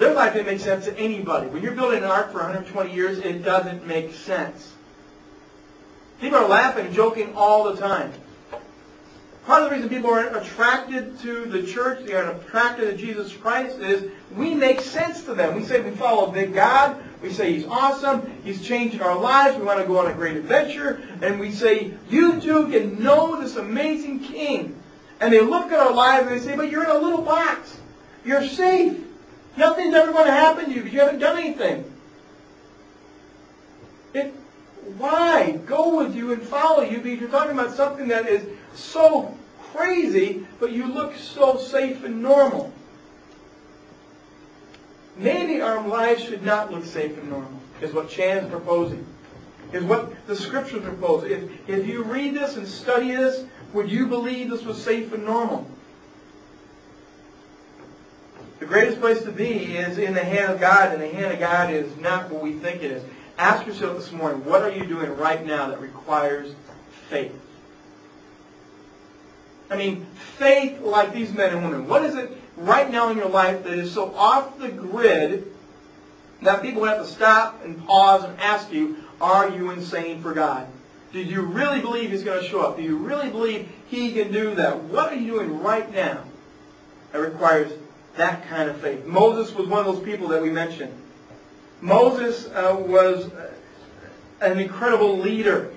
Their life didn't make sense to anybody. When you're building an ark for 120 years, it doesn't make sense. People are laughing and joking all the time. Part of the reason people are attracted to the church, they are attracted to Jesus Christ, is we make sense to them. We say we follow a big God. We say He's awesome. He's changing our lives. We want to go on a great adventure. And we say, you too can know this amazing King. And they look at our lives and they say, but you're in a little box. You're safe. Nothing's ever going to happen to you because you haven't done anything. Why go with you and follow you? Because you're talking about something that is so crazy, but you look so safe and normal. Maybe our lives should not look safe and normal, is what Chan is proposing. Is what the Scriptures propose. If you read this and study this, would you believe this was safe and normal? The greatest place to be is in the hand of God, and the hand of God is not what we think it is. Ask yourself this morning, what are you doing right now that requires faith? I mean, faith like these men and women. What is it right now in your life that is so off the grid that people have to stop and pause and ask you, are you insane for God? Do you really believe He's going to show up? Do you really believe He can do that? What are you doing right now that requires that kind of faith? Moses was one of those people that we mentioned. Moses was an incredible leader.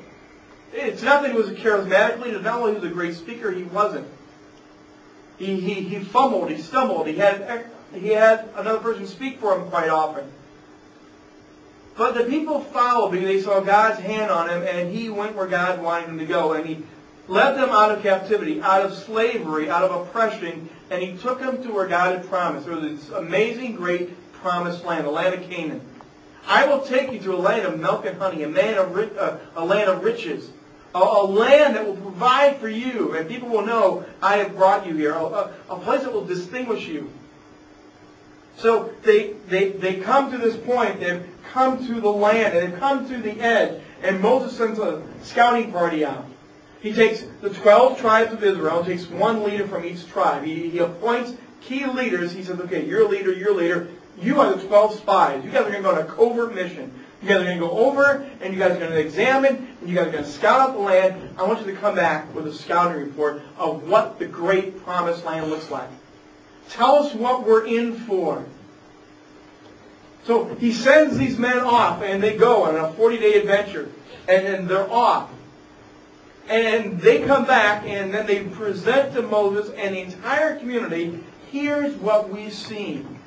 It's not that he was a charismatic leader. Not only was he a great speaker, he wasn't. He fumbled, he stumbled. He had another person speak for him quite often. But the people followed because they saw God's hand on him, and he went where God wanted him to go. And he led them out of captivity, out of slavery, out of oppression, and he took them to where God had promised. There was this amazing, great promised land, the land of Canaan. I will take you to a land of milk and honey, a land of riches, a land that will provide for you, and people will know I have brought you here, a place that will distinguish you. So they come to this point, they've come to the land, and they've come to the edge, and Moses sends a scouting party out. He takes the 12 tribes of Israel, takes one leader from each tribe. He appoints key leaders. He says, okay, you're a leader, you're a leader. You are the 12 spies. You guys are going to go on a covert mission. You guys are going to go over, and you guys are going to examine, and you guys are going to scout out the land. I want you to come back with a scouting report of what the great promised land looks like. Tell us what we're in for. So he sends these men off, and they go on a 40-day adventure, and they're off. And they come back, and then they present to Moses and the entire community, here's what we've seen.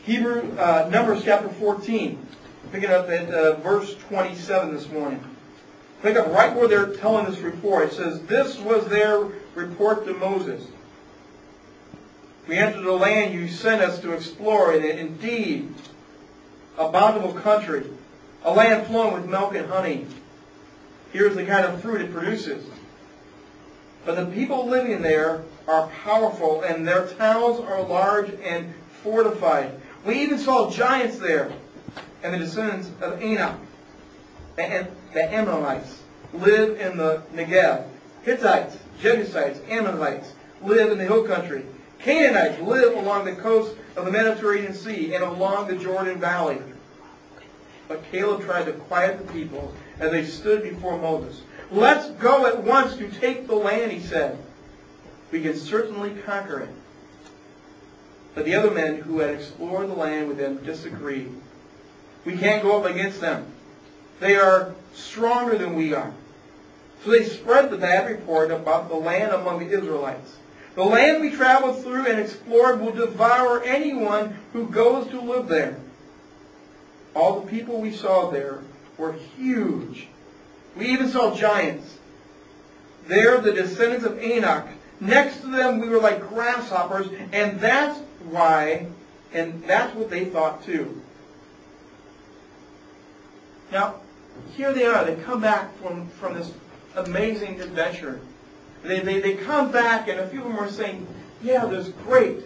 Numbers chapter 14, picking up at verse 27 this morning. Pick up right where they're telling this report. It says, this was their report to Moses. We entered the land you sent us to explore, and indeed, a bountiful country, a land flowing with milk and honey. Here's the kind of fruit it produces. But the people living there are powerful, and their towns are large and fortified. We even saw giants there, and the descendants of Anak, and the Amorites, live in the Negev. Hittites, Jebusites, Ammonites live in the hill country. Canaanites live along the coast of the Mediterranean Sea and along the Jordan Valley. But Caleb tried to quiet the people as they stood before Moses. Let's go at once to take the land, he said. We can certainly conquer it. But the other men who had explored the land with them disagreed. We can't go up against them. They are stronger than we are. So they spread the bad report about the land among the Israelites. The land we traveled through and explored will devour anyone who goes to live there. All the people we saw there were huge. We even saw giants. They're the descendants of Anak. Next to them we were like grasshoppers, and that's why, and that's what they thought too. Now, here they are. They come back from this amazing adventure. They come back, and a few of them are saying, yeah, this is great.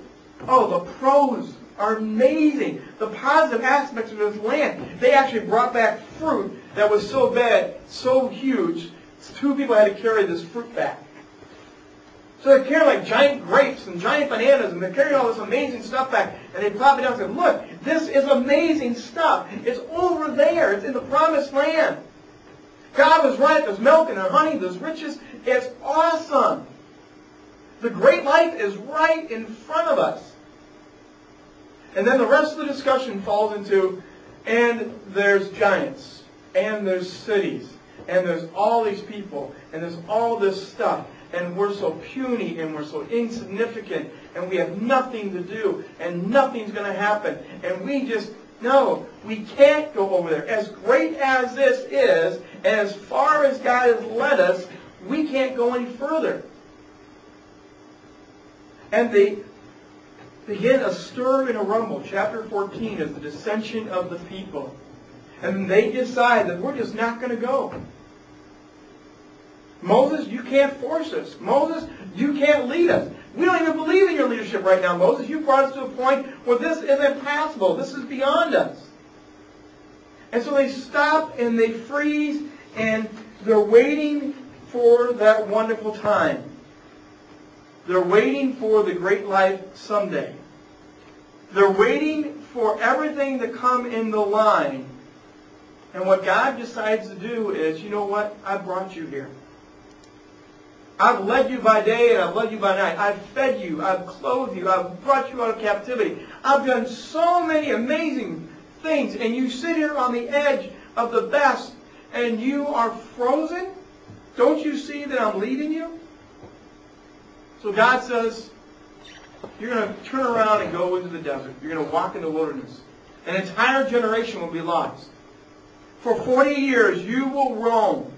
Oh, the pros are amazing. The positive aspects of this land. They actually brought back fruit that was so bad, so huge, 2 people had to carry this fruit back. So they're carrying like giant grapes and giant bananas, and they're carrying all this amazing stuff back, and they plop it down and say, look, this is amazing stuff. It's over there. It's in the promised land. God was right. There's milk and there's honey. There's riches. It's awesome. The great life is right in front of us. And then the rest of the discussion falls into, and there's giants, and there's cities, and there's all these people, and there's all this stuff, and we're so puny, and we're so insignificant, and we have nothing to do, and nothing's going to happen, and we just, no, we can't go over there. As great as this is, and as far as God has led us, we can't go any further. And they begin a stir and a rumble. Chapter 14 is the dissension of the people. And they decide that we're just not going to go. Moses, you can't force us. Moses, you can't lead us. We don't even believe in your leadership right now, Moses. You brought us to a point where this is impossible. This is beyond us. And so they stop and they freeze, and they're waiting for that wonderful time. They're waiting for the great life someday. They're waiting for everything to come in the line. And what God decides to do is, you know what? I brought you here. I've led you by day and I've led you by night. I've fed you. I've clothed you. I've brought you out of captivity. I've done so many amazing things. And you sit here on the edge of the best and you are frozen? Don't you see that I'm leading you? So God says, you're going to turn around and go into the desert. You're going to walk in the wilderness. An entire generation will be lost. For 40 years you will roam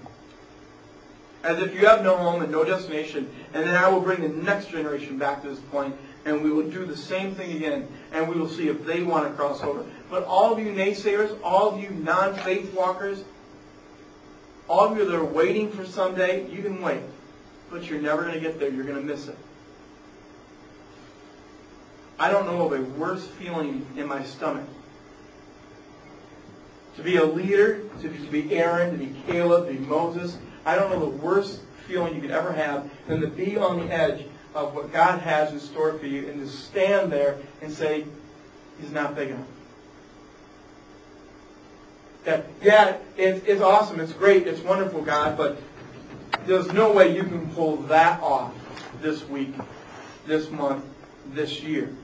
as if you have no home and no destination. And then I will bring the next generation back to this point, and we will do the same thing again, and we will see if they want to cross over. But all of you naysayers, all of you non-faith walkers, all of you that are waiting for someday, you can wait. But you're never going to get there. You're going to miss it. I don't know of a worse feeling in my stomach. To be a leader, to be Aaron, to be Caleb, to be Moses, I don't know the worst feeling you could ever have than to be on the edge of what God has in store for you and to stand there and say, He's not big enough. Yeah, it's awesome, it's great, it's wonderful, God, but there's no way you can pull that off this week, this month, this year.